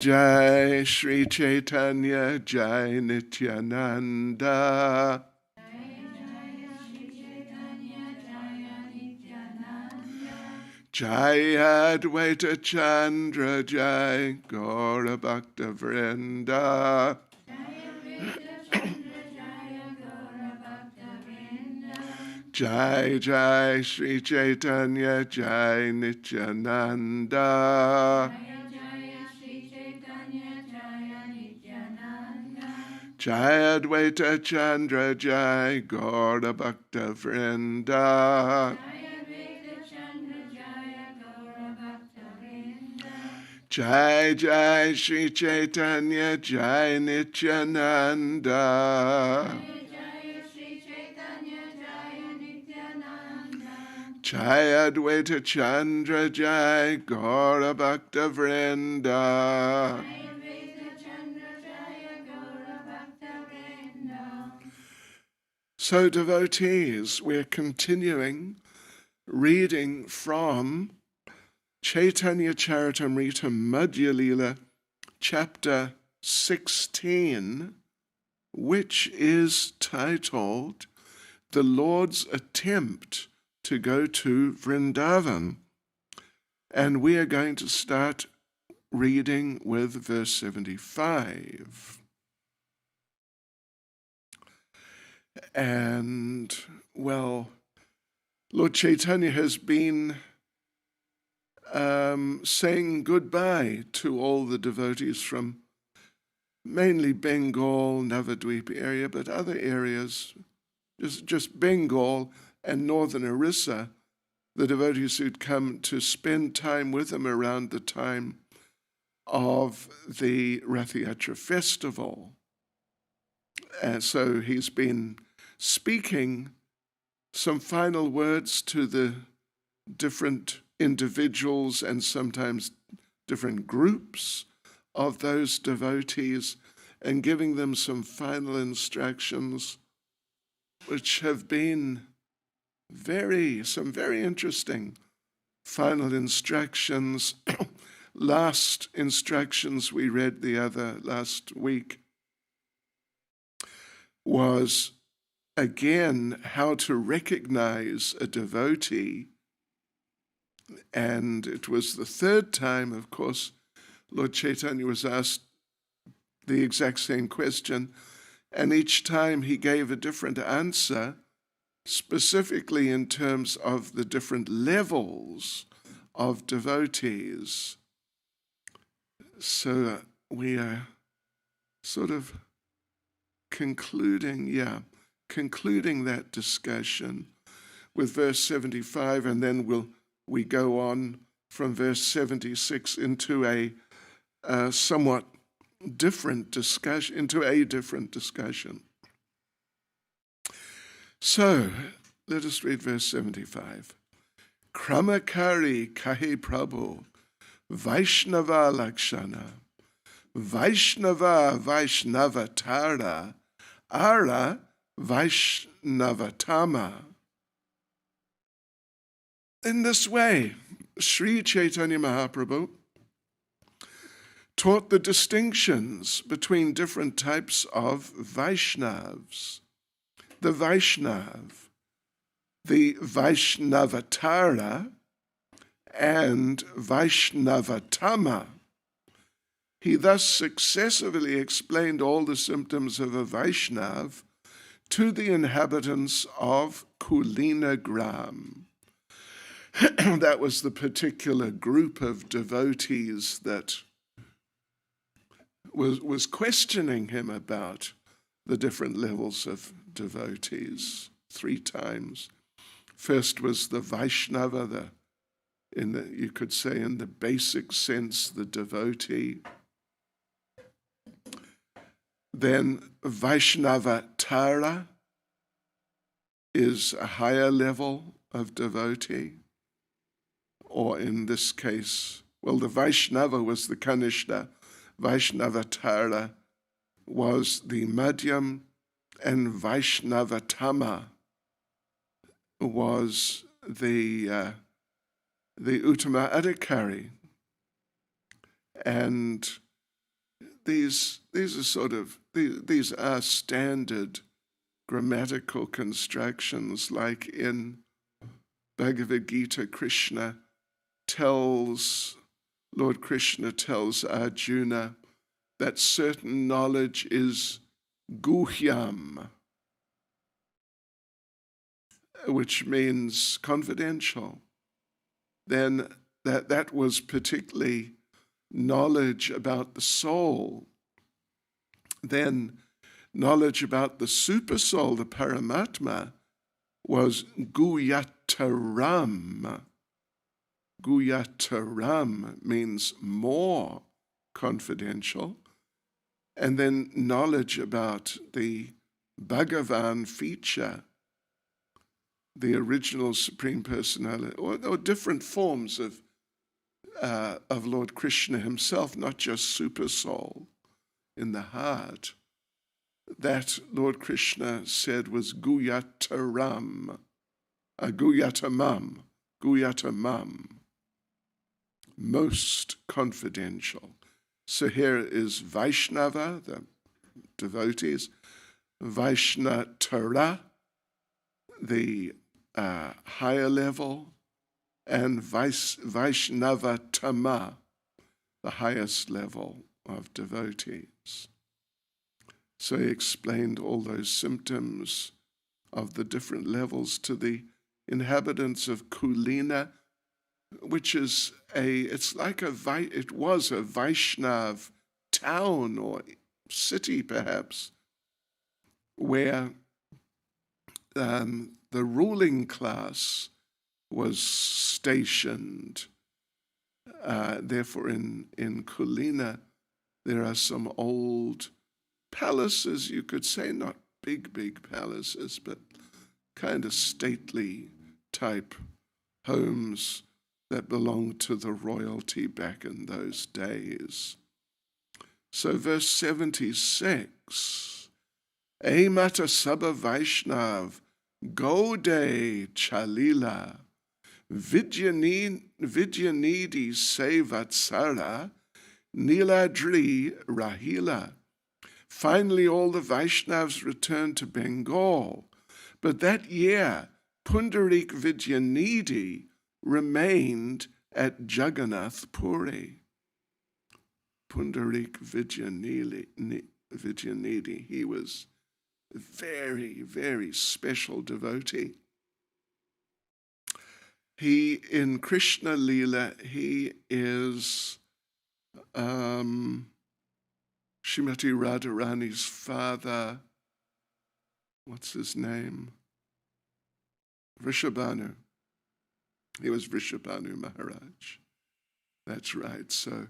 Jai Shri Chaitanya Jai Nityananda. Jai Advaita Chandra Jai Gaura Bhakta Vrinda. Jai Jai Shri Chaitanya Jai Nityananda. Jai Advaita Chandra Jai Gaura Bhakta Vrinda. Jai Jai Shri Chaitanya Jai Nityananda. Jai Advaita Chandra Jai Gaura Bhakta Vrinda. So devotees, we're continuing reading from Chaitanya Charitamrita Madhya Lila, chapter 16, which is titled The Lord's Attempt to Go to Vrindavan. And we are going to start reading with verse 75. And, well, Lord Chaitanya has been saying goodbye to all the devotees from mainly Bengal, Navadvip area, but other areas, just Bengal and northern Orissa, the devotees who'd come to spend time with him around the time of the Rath Yatra festival. And so he's been speaking some final words to the different individuals and sometimes different groups of those devotees and giving them some final instructions, which have been some very interesting final instructions. Last instructions we read last week was again how to recognize a devotee. And it was the third time, of course, Lord Chaitanya was asked the exact same question, and each time he gave a different answer, specifically in terms of the different levels of devotees. So we are sort of concluding that discussion with verse 75, and then we go on from verse 76 into a somewhat different discussion, So, let us read verse 75. Kramakari kahe Prabhu, Vaishnava Lakshana, Vaishnava Vaishnavatara, Ara Vaishnavatama. In this way, Sri Chaitanya Mahaprabhu taught the distinctions between different types of Vaishnavas. The Vaishnav, the Vaishnavatara, and Vaishnavatama. He thus successively explained all the symptoms of a Vaishnav to the inhabitants of Kulinagram. That was the particular group of devotees that was questioning him about the different levels of devotees 3 times. First was the Vaishnava, you could say in the basic sense, the devotee. Then Vaishnavatara is a higher level of devotee, or in this case, well, the Vaishnava was the Kanishta, Vaishnavatara was the Madhyam, and Vaishnavatama was the Uttama Adhikari. And these are standard grammatical constructions, like in Bhagavad Gita, Lord Krishna tells Arjuna that certain knowledge is guhyam, which means confidential. Then that was particularly knowledge about the soul. Then knowledge about the supersoul, the Paramatma, was guyataram. Guyataram means more confidential. And then knowledge about the Bhagavan feature, the original Supreme Personality, or different forms of Lord Krishna himself, not just Supersoul in the heart, that Lord Krishna said was Guyatamam, most confidential. So here is Vaishnava, the devotees, Vaishnatara, the higher level, and Vaishnavatama, the highest level of devotees. So he explained all those symptoms of the different levels to the inhabitants of Kulina, which is it was a Vaishnav town or city perhaps, where the ruling class was stationed. Therefore in Kulina there are some old palaces, you could say, not big palaces, but kind of stately type homes that belonged to the royalty back in those days. So verse 76, Amata Sabha Vaishnav Gode Chalila Vidyanidi Sevatsara Niladri Rahila. Finally, all the Vaishnavas returned to Bengal, but that year Pundarik Vidyanidi remained at Jagannath Puri. Pundarik Vidyanidi, he was a very, very special devotee. He, in Krishna Lila, he is Srimati Radharani's father. What's his name? Vrishabhanu. He was Vrishabhanu Maharaj. That's right. So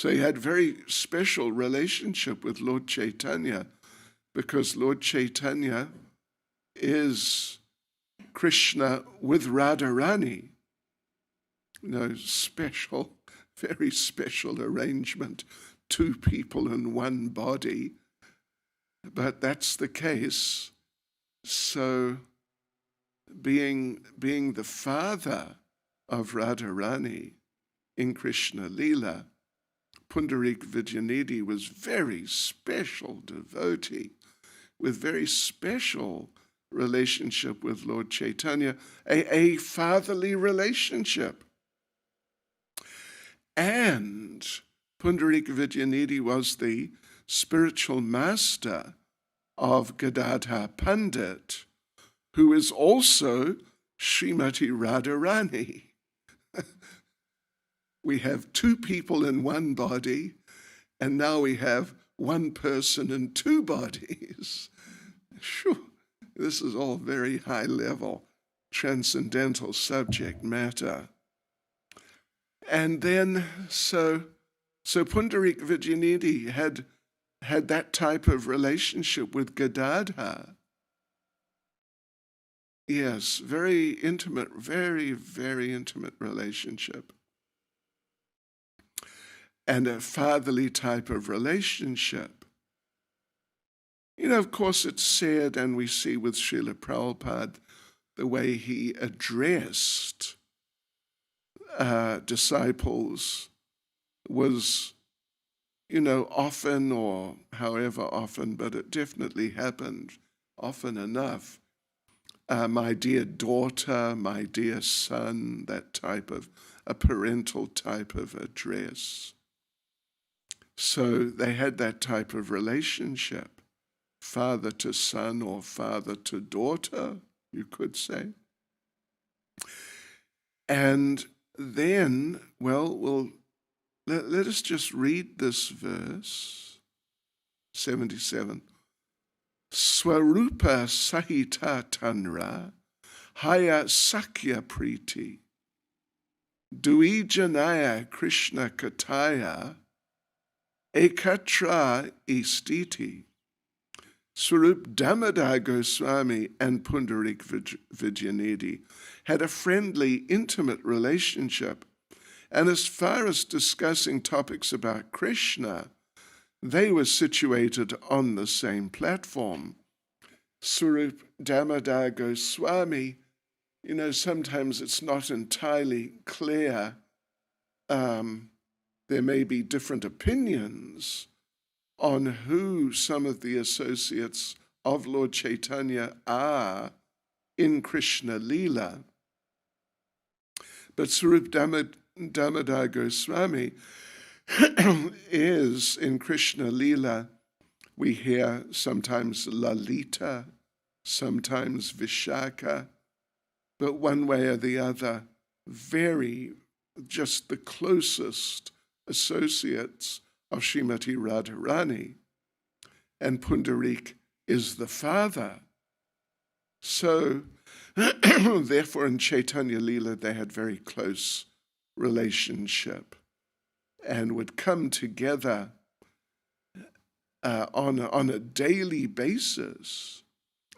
he had very special relationship with Lord Chaitanya, because Lord Chaitanya is Krishna with Radharani. Special, very special arrangement. Two people in one body. But that's the case. So being the father of Radharani in Krishna Lila, Pundarik Vidyanidhi was very special devotee with very special relationship with Lord Chaitanya, a fatherly relationship. And Pundarik Vidyanidhi was the spiritual master of Gadadhar Pandit, who is also Srimati Radharani. We have two people in one body, and now we have one person in two bodies. This is all very high level, transcendental subject matter. And then, so Pundarik Vidyanidhi had that type of relationship with Gadadhar. Yes, very intimate, very, very intimate relationship. And a fatherly type of relationship. Of course, it's said, and we see with Srila Prabhupada, the way he addressed disciples was often or however often, but it definitely happened often enough. My dear daughter, my dear son, that type of a parental type of address. So they had that type of relationship, father to son or father to daughter, you could say. And then, let us just read this verse, 77. Swarupa Sahita Tanra Haya Sakya Priti Duijanaya Krishna Kataya Ekatra Istiti. Swarup Damodar Goswami and Pundarik Vijayanidhi had a friendly, intimate relationship, and as far as discussing topics about Krishna, they were situated on the same platform. Swarup Damodar Goswami, sometimes it's not entirely clear. There may be different opinions on who some of the associates of Lord Chaitanya are in Krishna Leela. But Swarup Damodar Goswami is in Krishna Leela. We hear sometimes Lalita, sometimes Vishaka, but one way or the other, just the closest associates of Srimati Radharani, and Pundarik is the father. So, therefore, in Chaitanya Leela, they had very close relationship and would come together on a daily basis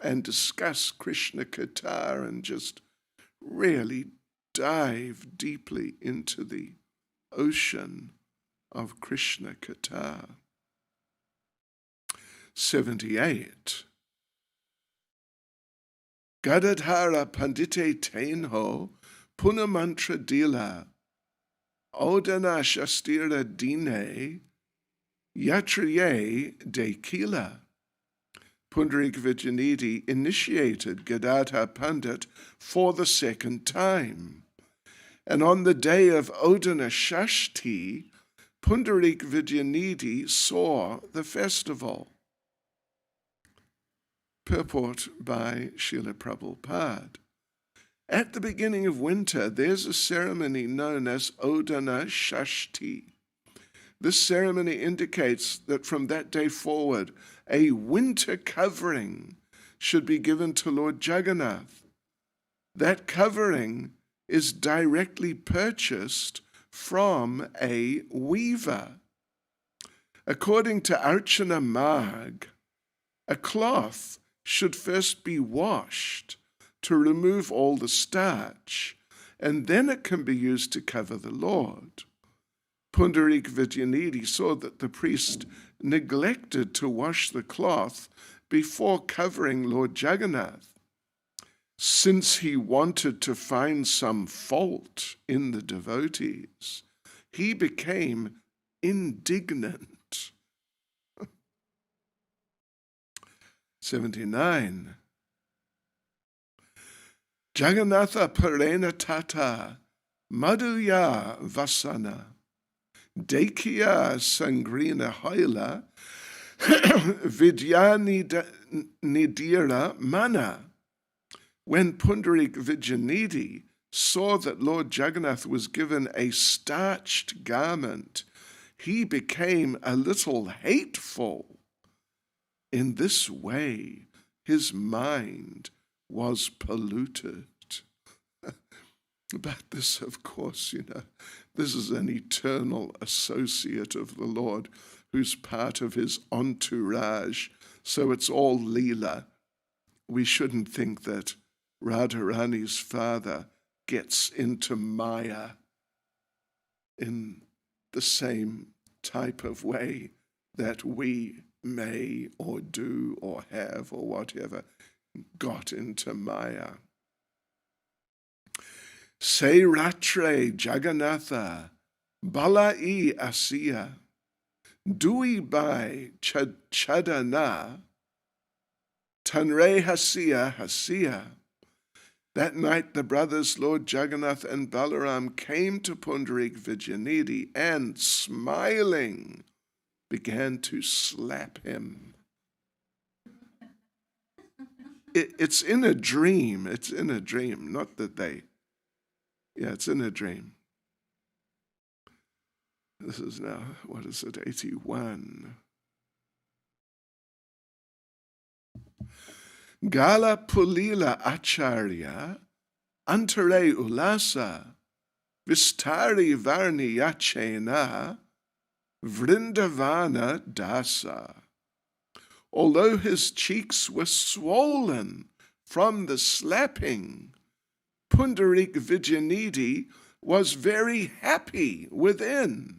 and discuss Krishna Katha and just really dive deeply into the ocean of Krishna Katha. 78. Gadadhara Pandite Tenho Punamantra Dila Odana Shastira Dine Yatriye Dekila. Pundarik Vijayanidhi initiated Gadadhar Pandit for the second time. And on the day of Odana Shashti, Pundarik Vijayanidhi saw the festival. Purport by Srila Prabhupada. At the beginning of winter, there's a ceremony known as Odana Shashti. This ceremony indicates that from that day forward, a winter covering should be given to Lord Jagannath. That covering is directly purchased from a weaver. According to Archana Marg, a cloth should first be washed to remove all the starch, and then it can be used to cover the Lord. Pundarik Vijayanidhi saw that the priest neglected to wash the cloth before covering Lord Jagannath. Since he wanted to find some fault in the devotees, he became indignant. 79. Jagannatha Parena Tata Madhuya Vasana Dekiya Sangrina Haila Vidyani Nidira Mana. When Pundarik Vijayanidhi saw that Lord Jagannath was given a starched garment, he became a little hateful. In this way, his mind was polluted. But this, of course, this is an eternal associate of the Lord who's part of his entourage. So it's all Leela. We shouldn't think that Radharani's father gets into Maya in the same type of way that we may or do or have or whatever got into Maya. Se ratre Jagannatha Balai Asiya Dui bai chadana, tanre hasia. That night the brothers Lord Jagannath and Balaram came to Pundarik Vijayanidhi and, smiling, began to slap him. It's in a dream. It's in a dream. Not that they... Yeah, it's in a dream. This is now, 81. Gala Pulila Acharya, Antare Ulasa, Vistari Varni Yachena, Vrindavana Dasa. Although his cheeks were swollen from the slapping, Pundarik Vijayanidhi was very happy within.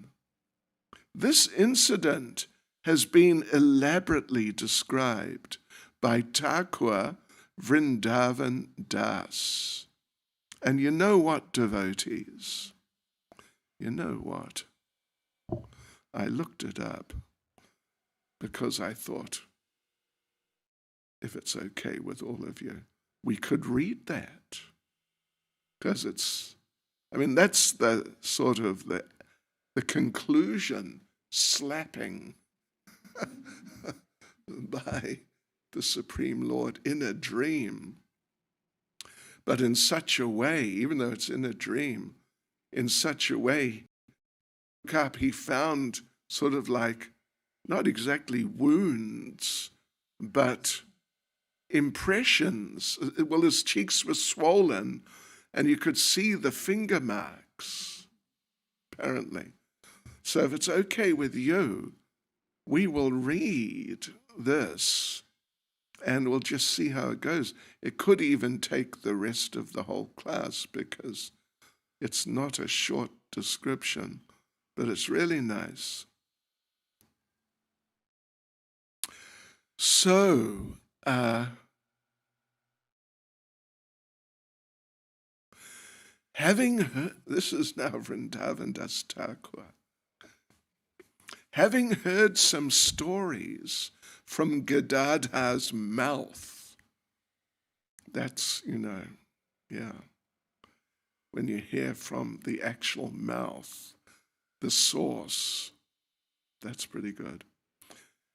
This incident has been elaborately described by Thakur Vrindavan Das. And you know what, devotees? You know what? I looked it up because I thought, if it's okay with all of you, we could read that. Because that's the sort of the conclusion, slapping by the Supreme Lord in a dream. But in such a way, even though it's in a dream, in such a way, he found sort of like, not exactly wounds, but impressions. Well, his cheeks were swollen, and you could see the finger marks, apparently. So if it's okay with you, we will read this, and we'll just see how it goes. It could even take the rest of the whole class, because it's not a short description, but it's really nice. So, having heard, this is now Vrindavan Das Thakur, having heard some stories from Gadadhar's mouth, that's, yeah, when you hear from the actual mouth, the source, that's pretty good.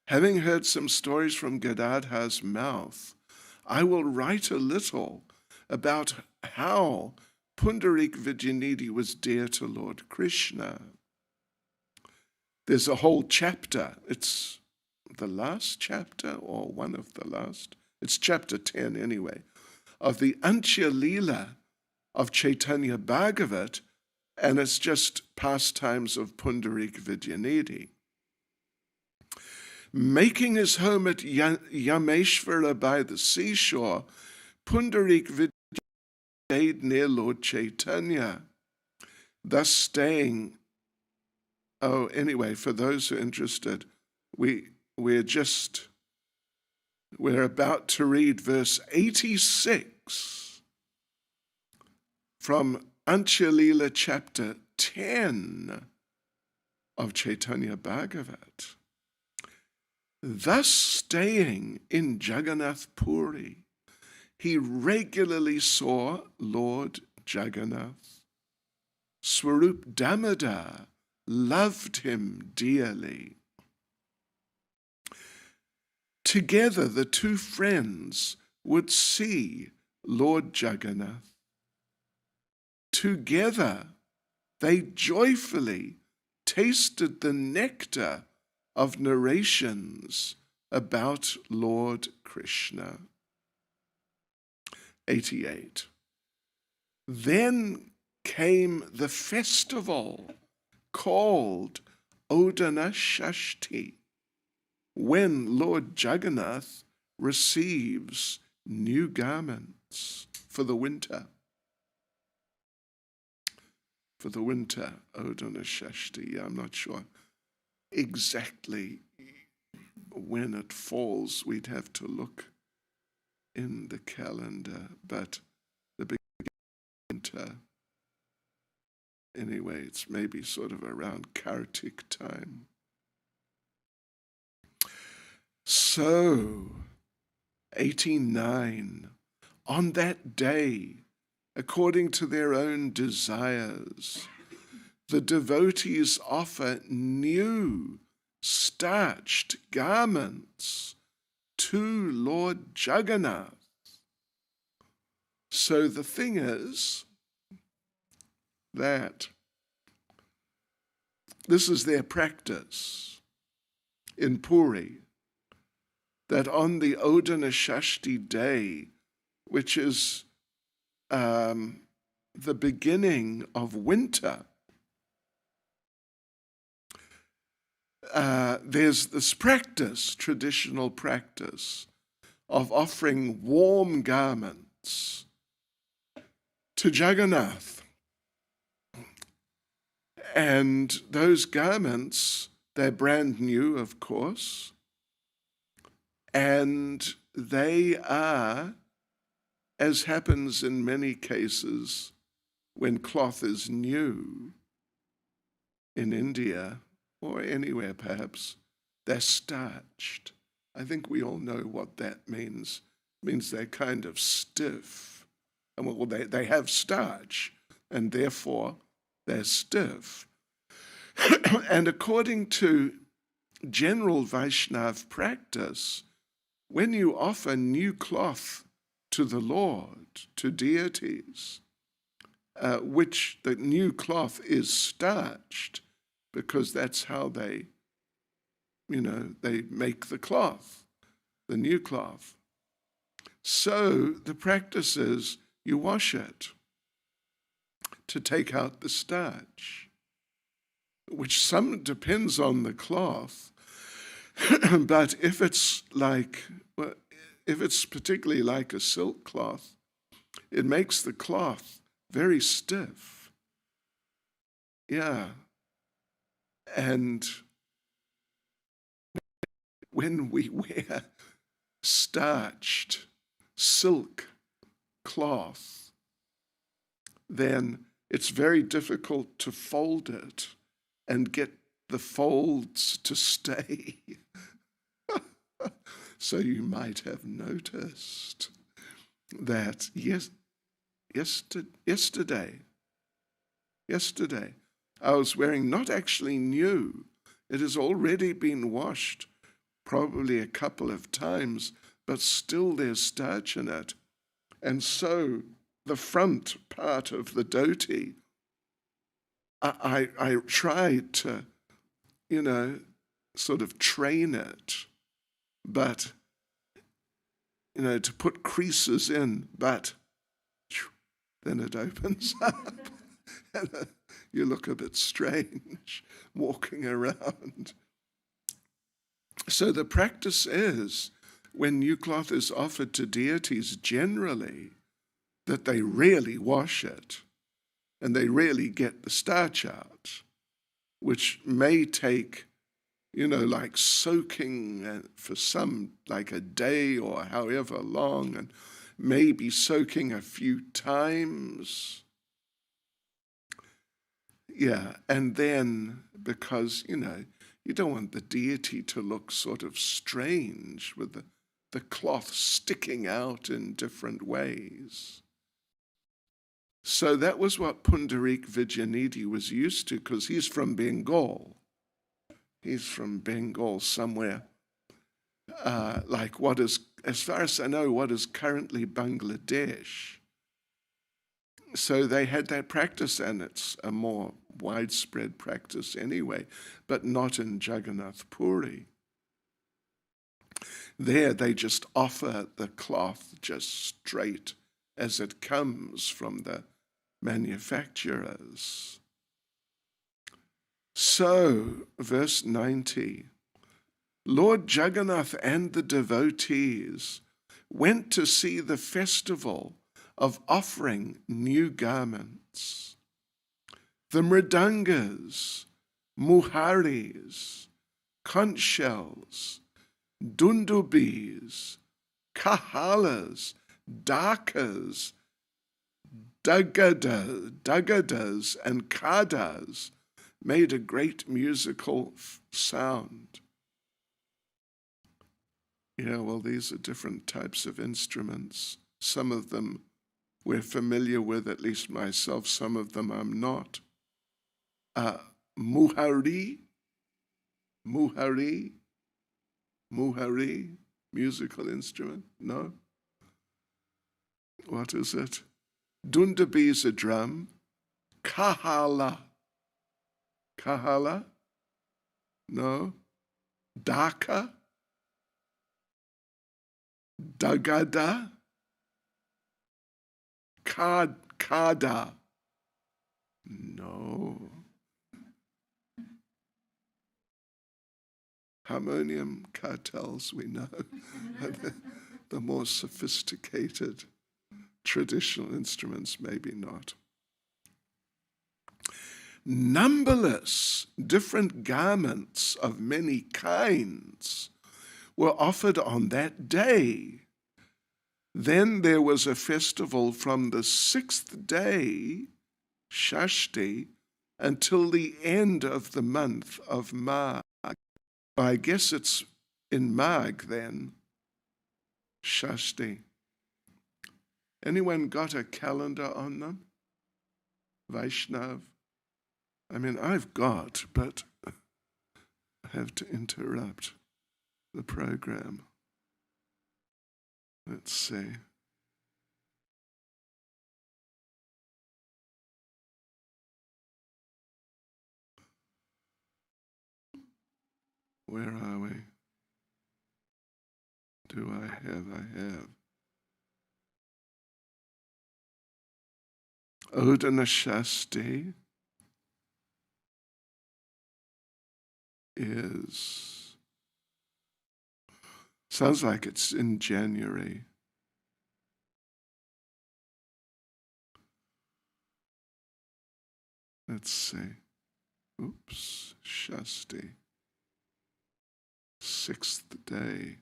Having heard some stories from Gadadhar's mouth, I will write a little about how Pundarik Vijayanidhi was dear to Lord Krishna. There's a whole chapter. It's the last chapter, or one of the last. It's chapter 10 anyway, of the Antya Leela of Chaitanya Bhagavat, and it's just pastimes of Pundarik Vijayanidhi. Making his home at Yameshvara by the seashore, Pundarik Vijayanidhi stayed near Lord Chaitanya, thus staying. Oh, anyway, for those who are interested, we're about to read verse 86 from Antya Leela chapter 10 of Chaitanya Bhagavat. Thus staying in Jagannath Puri, he regularly saw Lord Jagannath. Swarup Damodar loved him dearly. Together the two friends would see Lord Jagannath. Together they joyfully tasted the nectar of narrations about Lord Krishna. 88. Then came the festival called Odana Shashti, when Lord Jagannath receives new garments for the winter. For the winter, Odana Shashti. I'm not sure exactly when it falls. We'd have to look in the calendar, but the big winter, anyway, it's maybe sort of around Kartik time. So, 89, on that day, according to their own desires, the devotees offer new starched garments to Lord Jagannath. So the thing is that this is their practice in Puri, that on the Odhanashashti day, which is the beginning of winter, there's this practice, traditional practice, of offering warm garments to Jagannath. And those garments, they're brand new, of course, and they are, as happens in many cases when cloth is new in India, or anywhere perhaps, they're starched. I think we all know what that means. It means they're kind of stiff. And well, they have starch, and therefore they're stiff. And according to general Vaishnav practice, when you offer new cloth to the Lord, to deities, which the new cloth is starched, because that's how they make the cloth, the new cloth. So the practice is you wash it to take out the starch, which some depends on the cloth. But if it's particularly like a silk cloth, it makes the cloth very stiff. Yeah. And when we wear starched silk cloth, then it's very difficult to fold it and get the folds to stay. So you might have noticed that yesterday, I was wearing not actually new. It has already been washed, probably a couple of times, but still there's starch in it. And so the front part of the dhoti, I tried to, sort of train it, but, to put creases in, but then it opens up. And you look a bit strange walking around. So the practice is, when new cloth is offered to deities generally, that they really wash it and they really get the starch out, which may take, like soaking for some, like a day or however long, and maybe soaking a few times. Yeah, and then because, you don't want the deity to look sort of strange with the cloth sticking out in different ways. So that was what Pundarik Vijayanidhi was used to, because he's from Bengal. He's from Bengal somewhere, like what is, as far as I know, what is currently Bangladesh. So they had that practice, and it's a more widespread practice anyway, but not in Jagannath Puri. There they just offer the cloth just straight as it comes from the manufacturers. So, verse 90, Lord Jagannath and the devotees went to see the festival of offering new garments. The mridangas, muharis, conch shells, dundubis, kahalas, dakas, dagadas, and kadas made a great musical sound. Yeah, well, these are different types of instruments. Some of them we're familiar with, at least myself. Some of them I'm not. Muhari, muhari, muhari, musical instrument? No? What is it? Dundabi is a drum. Kahala. Kahala? No? Daka? Dagada? Kada? No. Harmonium, cartels, we know. The more sophisticated traditional instruments, maybe not. Numberless different garments of many kinds were offered on that day. Then there was a festival from the 6th day, Shashti, until the end of the month of Mag. I guess it's in Mag then, Shashti. Anyone got a calendar on them? Vaishnav? I mean, I've got, but I have to interrupt the program. Let's see. Where are we? Do I have? Odana Shasti sounds like it's in January. Let's see. Oops, Shasti. 6th day.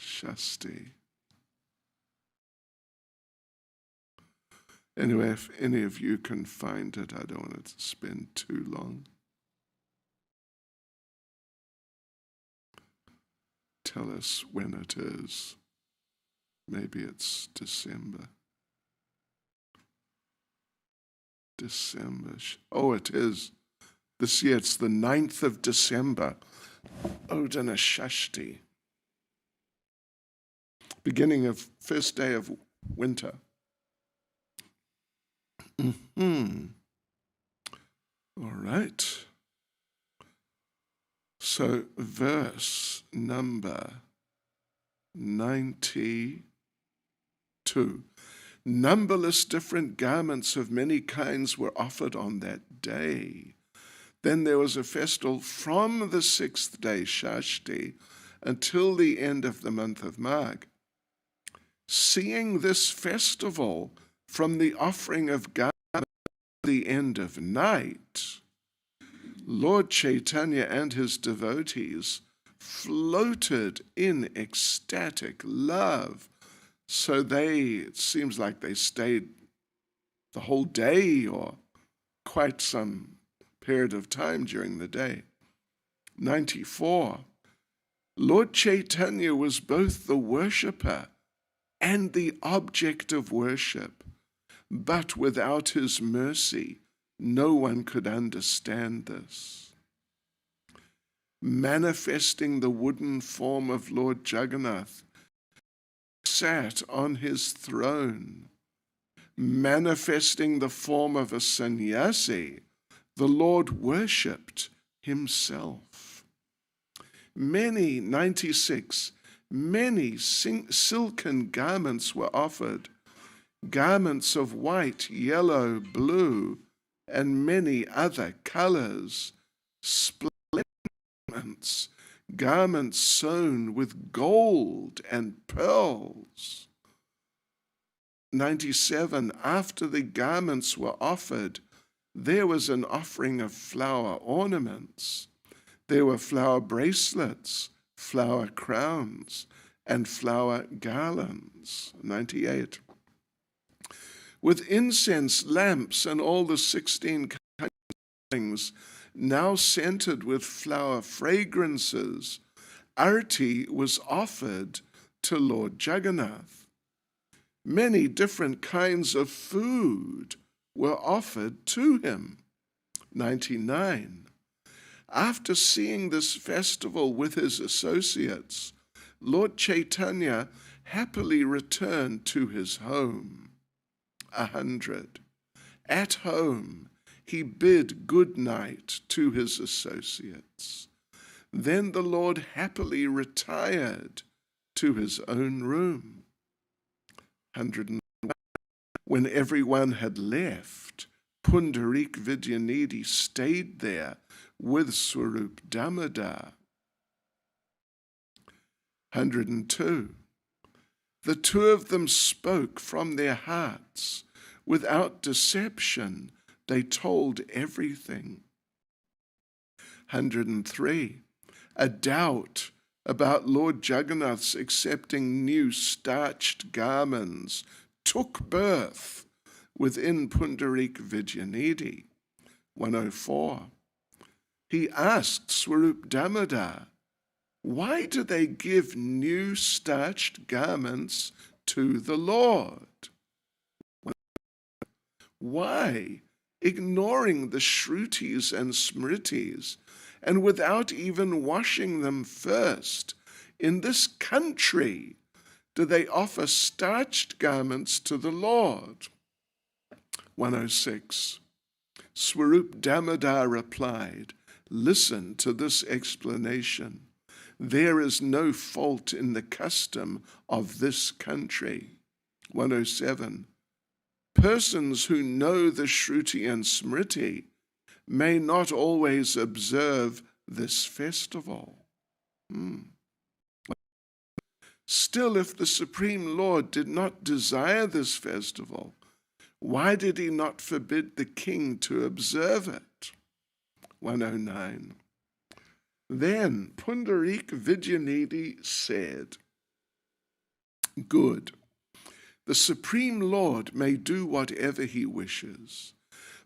Shasti. Anyway, if any of you can find it, I don't want it to spend too long. Tell us when it is. Maybe it's December. Oh, it is. This year it's the 9th of December. Odana Shashti. Beginning of first day of winter. All right. So verse number 92. Numberless different garments of many kinds were offered on that day. Then there was a festival from the 6th day, Shashti, until the end of the month of Mag. Seeing this festival from the offering of garments at the end of night, Lord Chaitanya and his devotees floated in ecstatic love. So it seems like they stayed the whole day or quite some period of time during the day. 94. Lord Chaitanya was both the worshipper and the object of worship, but without his mercy, no one could understand this. Manifesting the wooden form of Lord Jagannath, sat on his throne. Manifesting the form of a sannyasi, the Lord worshipped himself. 96, many silken garments were offered, garments of white, yellow, blue, and many other colors, splendid garments sewn with gold and pearls. 97, after the garments were offered, there was an offering of flower ornaments. There were flower bracelets, flower crowns, and flower garlands. 98. With incense, lamps, and all the 16 kinds of things, now scented with flower fragrances, arti was offered to Lord Jagannath. Many different kinds of food were offered to him. 99. After seeing this festival with his associates, Lord Chaitanya happily returned to his home. 100. At home, he bid good night to his associates. Then the Lord happily retired to his own room. 101. When everyone had left, Pundarik Vidyanidhi stayed there with Swarup Damodar. 102. The two of them spoke from their hearts. Without deception, they told everything. 103. A doubt about Lord Jagannath's accepting new starched garments took birth within Pundarik Vidyanidhi. 104. He asked Swarup Damodar, why do they give new starched garments to the Lord? Why, ignoring the Shrutis and Smritis, and without even washing them first, in this country do they offer starched garments to the Lord? 106. Swarup Damodar replied, listen to this explanation. There is no fault in the custom of this country. 107. Persons who know the Shruti and Smriti may not always observe this festival. Still, if the Supreme Lord did not desire this festival, why did he not forbid the king to observe it? 109. Then Pundarik Vidyanidhi said, good. The Supreme Lord may do whatever he wishes,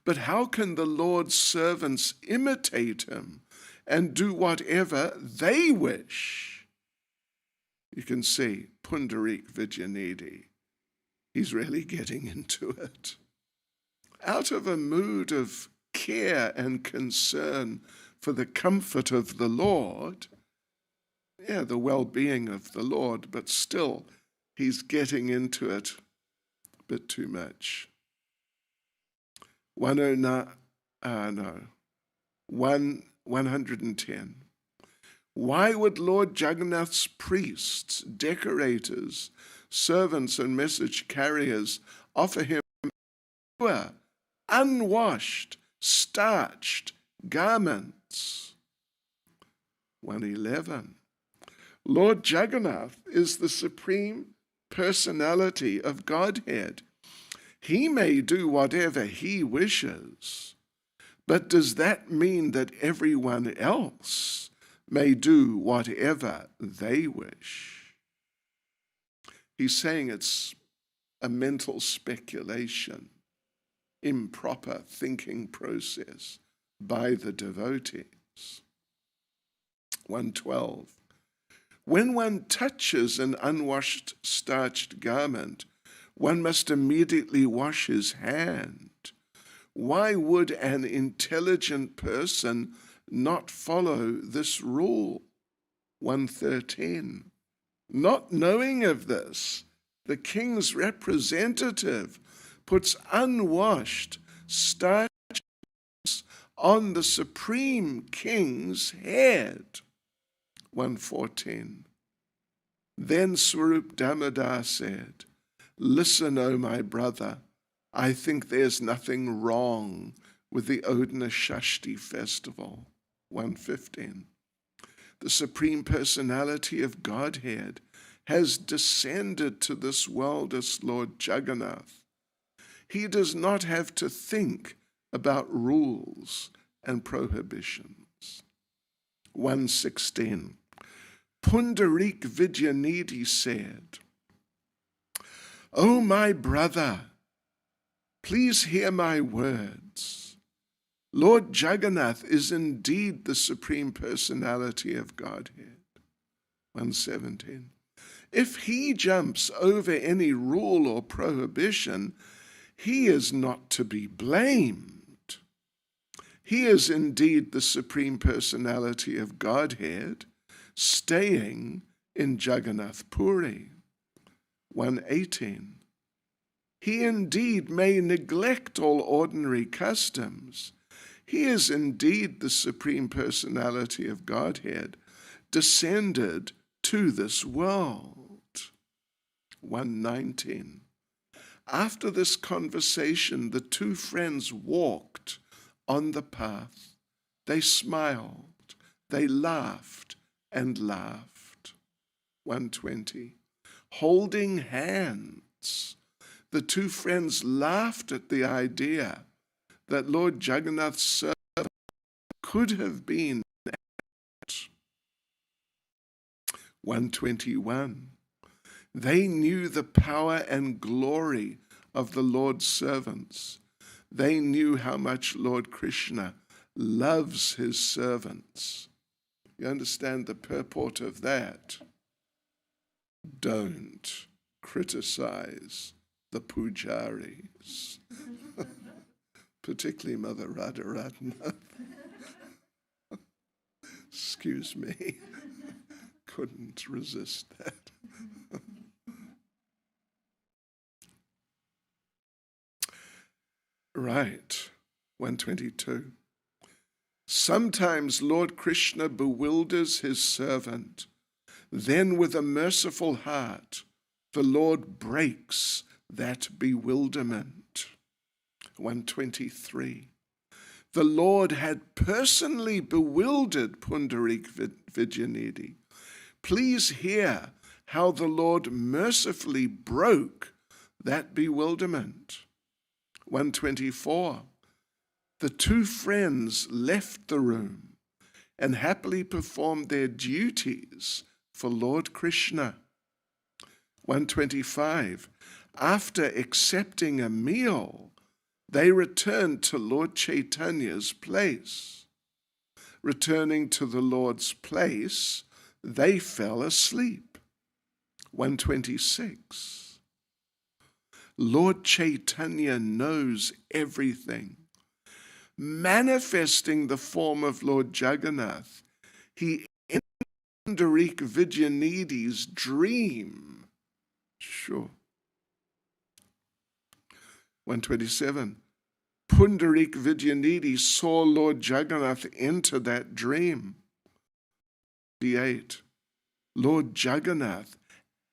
but how can the Lord's servants imitate him and do whatever they wish? You can see Pundarik Vidyanidhi. He's really getting into it. Out of a mood of care and concern for the comfort of the Lord, the well-being of the Lord, but still he's getting into it a bit too much. 110. Why would Lord Jagannath's priests, decorators, servants and message carriers offer him pure, unwashed, starched garments? 111. Lord Jagannath is the supreme personality of Godhead. He may do whatever he wishes, but does that mean that everyone else may do whatever they wish? He's saying it's a mental speculation, improper thinking process by the devotees. 112. When one touches an unwashed, starched garment, one must immediately wash his hand. Why would an intelligent person not follow this rule? 113. Not knowing of this, the king's representative puts unwashed, starched on the supreme king's head. 114. Then Swarup Damodar said, listen, O my brother, I think there's nothing wrong with the Odhana Shashti festival. 115. The Supreme Personality of Godhead has descended to this world as Lord Jagannath. He does not have to think about rules and prohibitions. 116. Pundarik Vidyanidhi said, O my brother, please hear my words. Lord Jagannath is indeed the Supreme Personality of Godhead. 117. If he jumps over any rule or prohibition, he is not to be blamed. He is indeed the Supreme Personality of Godhead, staying in Jagannath Puri. 118. He indeed may neglect all ordinary customs. He is indeed the Supreme Personality of Godhead, descended to this world. 119. After this conversation, the two friends walked on the path. They smiled, they laughed and laughed. 120. Holding hands, the two friends laughed at the idea that Lord Jagannath's servant could have been at. 121. They knew the power and glory of the Lord's servants. They knew how much Lord Krishna loves his servants. You understand the purport of that? Don't criticize the pujaris, particularly Mother Radharatna. Excuse me, couldn't resist that. Right, 122. Sometimes Lord Krishna bewilders his servant. Then with a merciful heart, the Lord breaks that bewilderment. 123. The Lord had personally bewildered Pundarik Vijayanidhi. Please hear how the Lord mercifully broke that bewilderment. 124. The two friends left the room and happily performed their duties for Lord Krishna. 125. After accepting a meal, they returned to Lord Chaitanya's place. Returning to the Lord's place, they fell asleep. 126. Lord Chaitanya knows everything. Manifesting the form of Lord Jagannath, he entered Pundarik Vijayanidhi's dream. Sure. 127. Pundarik Vijayanidhi saw Lord Jagannath enter that dream. 28. Lord Jagannath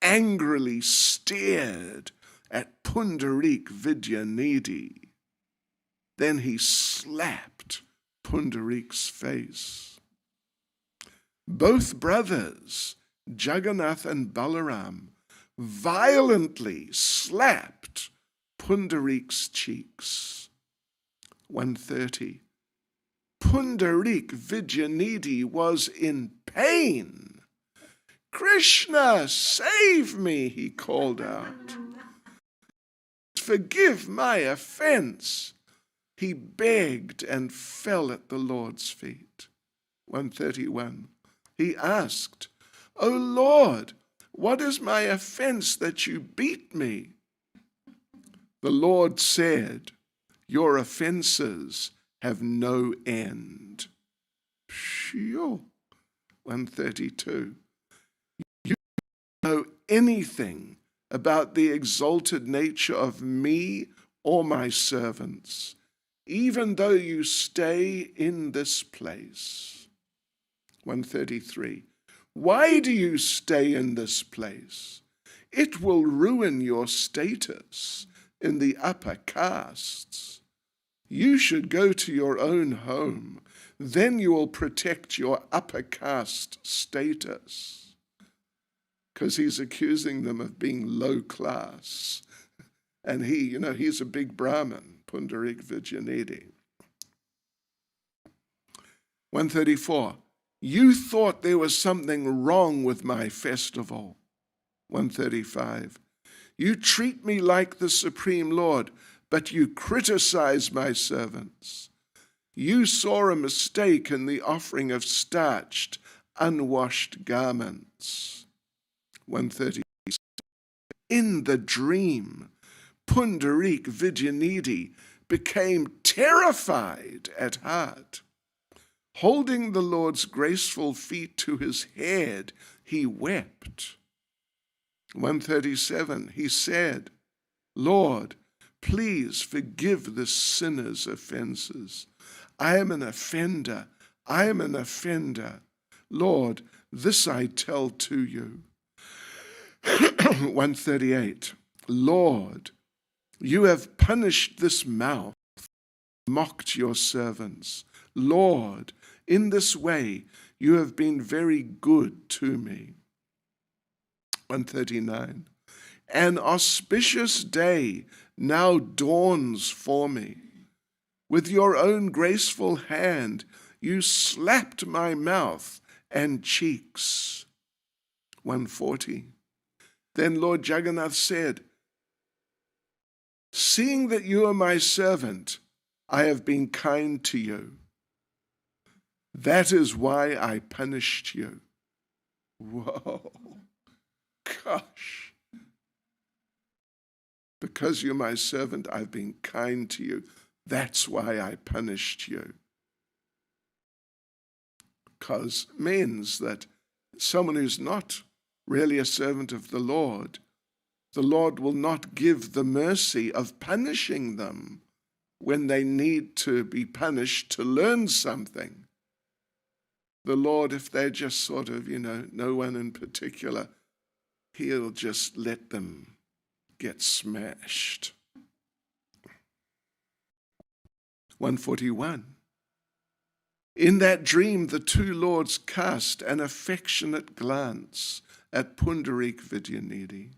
angrily stared at Pundarik Vijayanidhi. Then he slapped Pundarik's face. Both brothers, Jagannath and Balaram, violently slapped Pundarik's cheeks. 130. Pundarik Vijayanidhi was in pain. Krishna, save me, he called out. Forgive my offense. He begged and fell at the Lord's feet. 131. He asked, O Lord, what is my offense that you beat me? The Lord said, your offenses have no end. Sure. 132. You don't know anything about the exalted nature of me or my servants, even though you stay in this place. 133. Why do you stay in this place? It will ruin your status in the upper castes. You should go to your own home. Then you will protect your upper caste status. Because he's accusing them of being low class. And he's a big Brahmin, Pundarik Vijayanidhi. 134. You thought there was something wrong with my festival. 135. You treat me like the Supreme Lord, but you criticize my servants. You saw a mistake in the offering of starched, unwashed garments. 130. In the dream, Pundarik Vidyanidhi became terrified at heart. Holding the Lord's graceful feet to his head, he wept. 137, he said, Lord, please forgive this sinner's offenses. I am an offender. I am an offender. Lord, this I tell to you. 138, Lord, you have punished this mouth, mocked your servants. Lord, in this way you have been very good to me. 139, an auspicious day now dawns for me. With your own graceful hand you slapped my mouth and cheeks. 140, then Lord Jagannath said, seeing that you are my servant, I have been kind to you. That is why I punished you. Whoa, gosh. Because you're my servant, I've been kind to you. That's why I punished you. Because it means that someone who's not really a servant of the Lord will not give the mercy of punishing them when they need to be punished to learn something. The Lord, if they're just sort of, no one in particular, he'll just let them get smashed. 141. In that dream, the two lords cast an affectionate glance at Pundarik Vidyanidhi.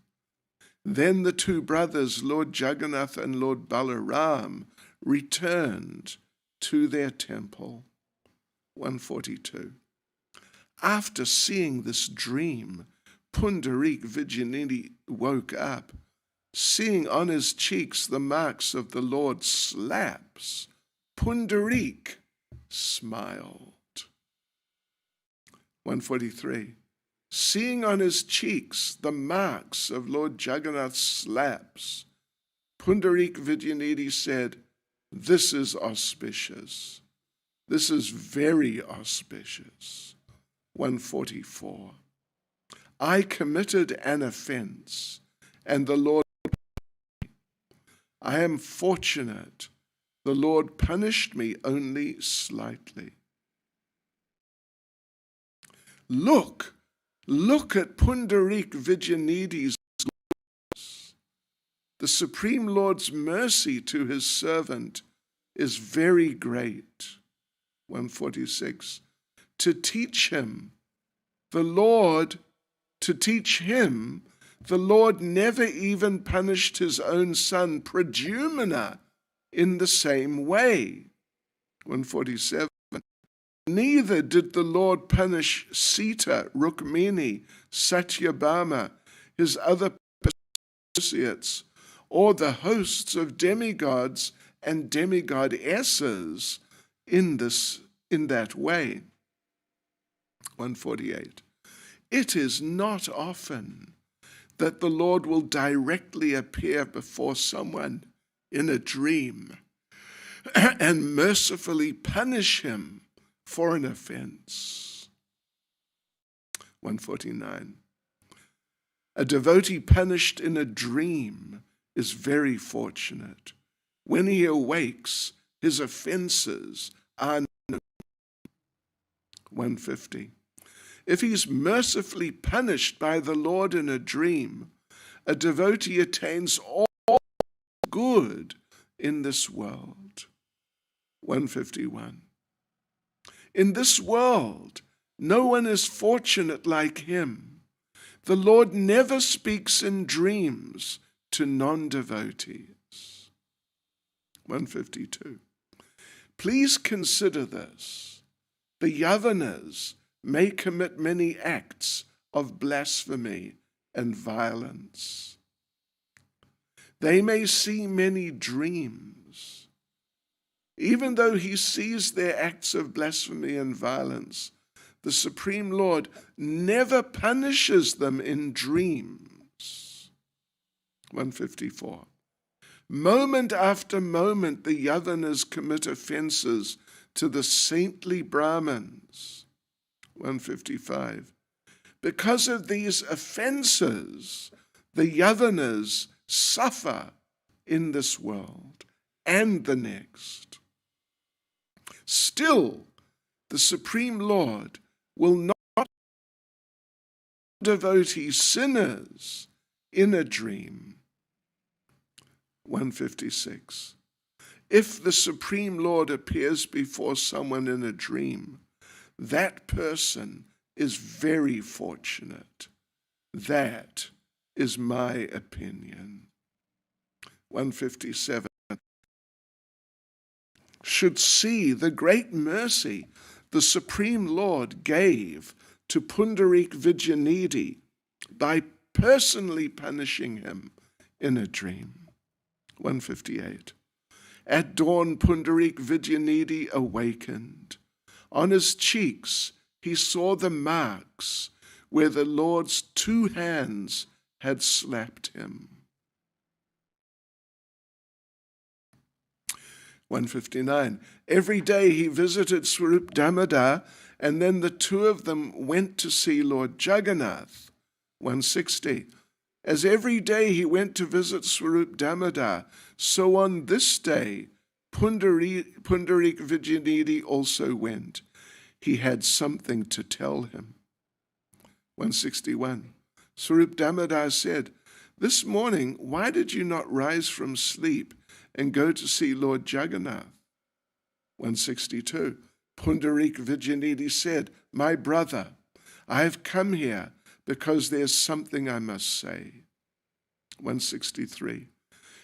Then the two brothers, Lord Jagannath and Lord Balaram, returned to their temple. 142. After seeing this dream, Pundarik Vidyanidhi woke up, seeing on his cheeks the marks of the Lord's slaps. Pundarik smiled. 143. Seeing on his cheeks the marks of Lord Jagannath's slaps, Pundarik Vidyanidhi said, this is auspicious. This is very auspicious. 144. I committed an offense, and the Lord, I am fortunate. The Lord punished me only slightly. Look at Pundarik Vidyanidhi's loss. The Supreme Lord's mercy to his servant is very great. 146. To teach him, the Lord never even punished his own son, Pradyumna, in the same way. 147. Neither did the Lord punish Sita, Rukmini, Satyabhama, his other associates, or the hosts of demigods and demigodesses in that way. 148. It is not often that the Lord will directly appear before someone in a dream and mercifully punish him for an offense. 149. A devotee punished in a dream is very fortunate. When he awakes, his offenses are known. 150. If he's mercifully punished by the Lord in a dream, a devotee attains all good in this world. 151. In this world, no one is fortunate like him. The Lord never speaks in dreams to non-devotees. 152. Please consider this. The Yavanas may commit many acts of blasphemy and violence. They may see many dreams. Even though he sees their acts of blasphemy and violence, the Supreme Lord never punishes them in dreams. 154. Moment after moment, the Yavanas commit offenses to the saintly Brahmins. 155. Because of these offenses, the Yavanas suffer in this world and the next. Still, the Supreme Lord will not devotee sinners in a dream. 156. If the Supreme Lord appears before someone in a dream, that person is very fortunate. That is my opinion. 157. Should see the great mercy the Supreme Lord gave to Pundarik Vijayanidhi by personally punishing him in a dream. 158. At dawn, Pundarik Vijayanidhi awakened. On his cheeks, he saw the marks where the Lord's 2 hands had slapped him. 159. Every day he visited Swarup Damodar, and then the 2 of them went to see Lord Jagannath. 160. As every day he went to visit Swarup Damodar, so on this day Pundarik Vijayanidhi also went. He had something to tell him. 161. Swarup Damodar said, "This morning, why did you not rise from sleep and go to see Lord Jagannath?" 162. Pundarik Vijayanidhi said, "My brother, I have come here because there's something I must say." 163.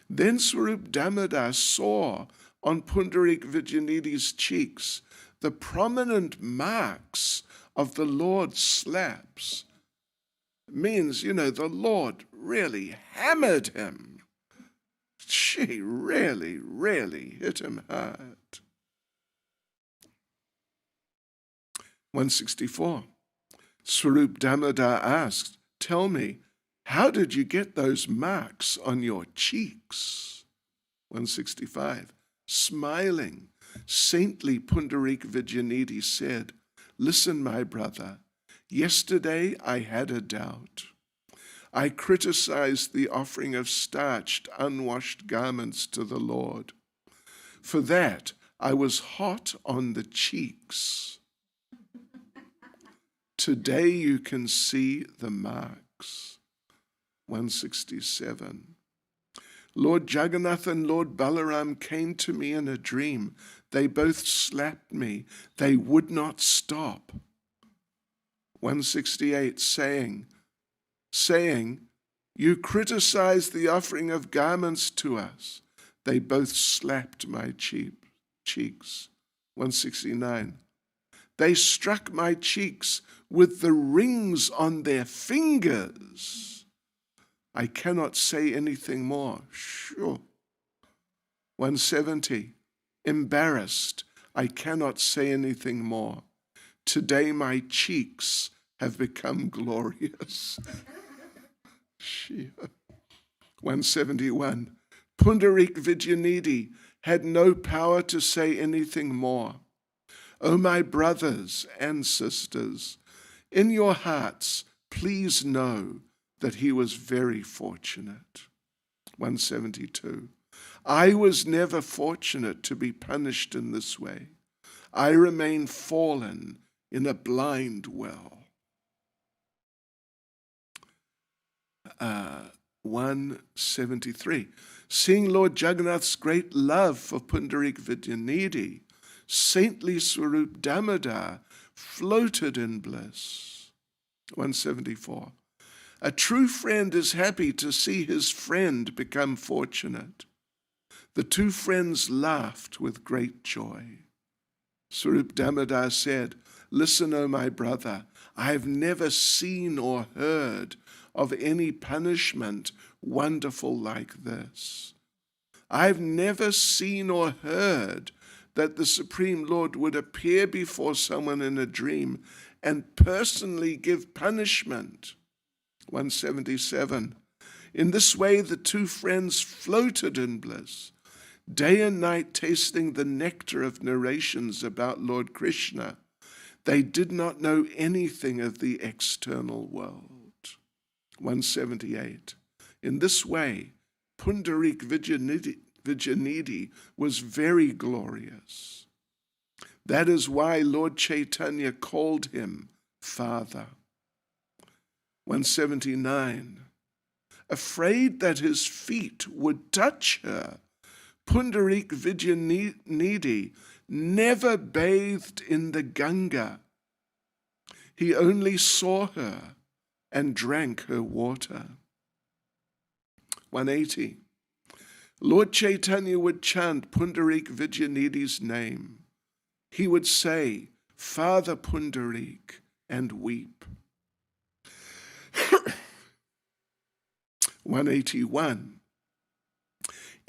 Then Swarup Damodar saw on Pundarik Vijayanidhi's cheeks the prominent marks of the Lord's slaps. Means, the Lord really hammered him. She really, really hit him hard. 164. Swarup Damodar asked, "Tell me, how did you get those marks on your cheeks?" 165. Smiling, saintly Pundarik Vijayanidhi said, "Listen, my brother, yesterday I had a doubt. I criticized the offering of starched, unwashed garments to the Lord. For that, I was hot on the cheeks. Today you can see the marks." 167. Lord Jagannath and Lord Balaram came to me in a dream. They both slapped me. They would not stop. 168, saying, "You criticized the offering of garments to us." They both slapped my cheeks. 169. They struck my cheeks with the rings on their fingers. I cannot say anything more. Sure. 170. Embarrassed. I cannot say anything more. Today my cheeks have become glorious. 171. Pundarik Vijayanidhi had no power to say anything more. O my brothers and sisters, in your hearts, please know that he was very fortunate. 172. I was never fortunate to be punished in this way. I remain fallen in a blind well. 173. Seeing Lord Jagannath's great love for Pundarik Vijayanidhi, saintly Swarup Damodar floated in bliss. 174. A true friend is happy to see his friend become fortunate. The 2 friends laughed with great joy. Swarup Damodar said, "Listen, O my brother, I have never seen or heard of any punishment wonderful like this. I've never seen or heard that the Supreme Lord would appear before someone in a dream and personally give punishment. 177. In this way, the two friends floated in bliss, day and night tasting the nectar of narrations about Lord Krishna. They did not know anything of the external world. 178. In this way, Pundarik Vijayanidhi was very glorious. That is why Lord Chaitanya called him Father. 179. Afraid that his feet would touch her, Pundarik Vijayanidhi never bathed in the Ganga. He only saw her and drank her water. 180. Lord Chaitanya would chant Pundarik Vijayanidhi's name. He would say, Father Pundarik, and weep. 181.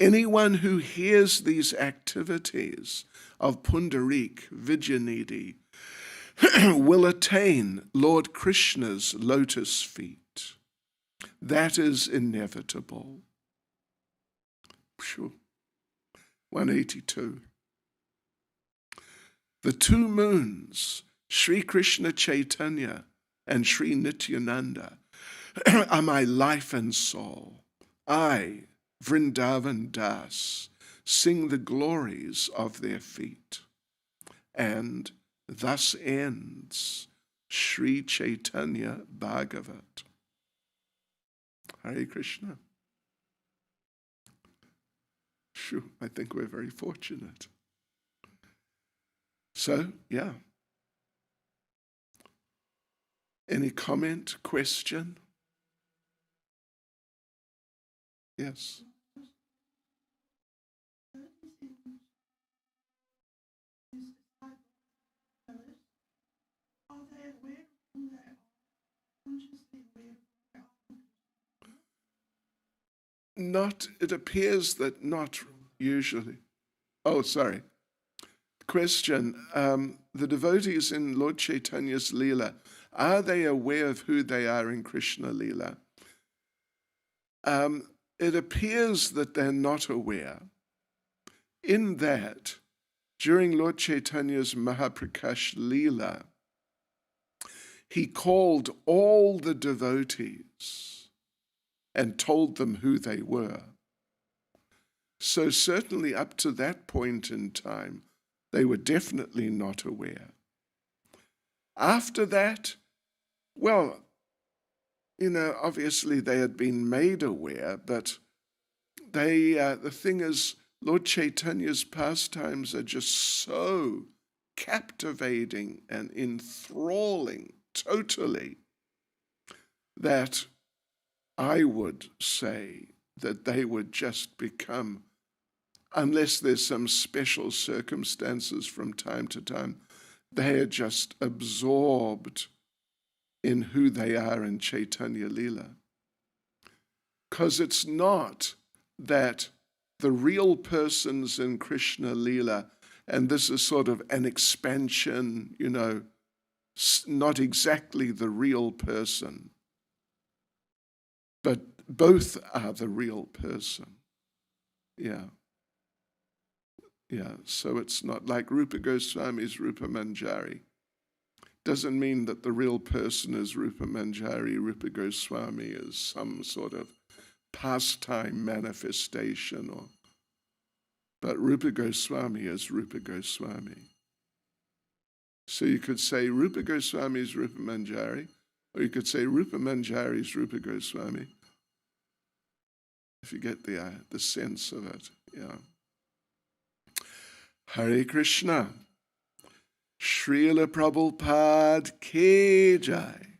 Anyone who hears these activities of Pundarik Vijayanidhi will attain Lord Krishna's lotus feet. That is inevitable. 182. The two moons, Sri Krishna Chaitanya and Sri Nityananda, are my life and soul. I, Vrindavan Das, sing the glories of their feet. And thus ends Sri Chaitanya Bhagavat. Hare Krishna. I think we're very fortunate. So, yeah. Any comment, question? Yes. It appears that not usually. Oh, sorry. Question, the devotees in Lord Chaitanya's Leela, are they aware of who they are in Krishna Leela? It appears that they're not aware, in that during Lord Chaitanya's Mahaprakash Leela, he called all the devotees and told them who they were. So certainly up to that point in time, they were definitely not aware. After that, well, obviously they had been made aware, but the thing is, Lord Chaitanya's pastimes are just so captivating and enthralling totally that I would say that they would just become, unless there's some special circumstances from time to time, they are just absorbed in who they are in Chaitanya Leela. Because it's not that the real persons in Krishna Leela, and this is sort of an expansion, not exactly the real person, but both are the real person. Yeah. So it's not like Rupa Goswami's Rupa Manjari. Doesn't mean that the real person is Rupa Manjari. Rupa Goswami is some sort of pastime manifestation, but Rupa Goswami is Rupa Goswami. So you could say Rupa Goswami is Rupa Manjari, or you could say Rupa Manjari is Rupa Goswami, if you get the sense of it. Yeah. Hare Krishna. Srila Prabhupada Ki Jai.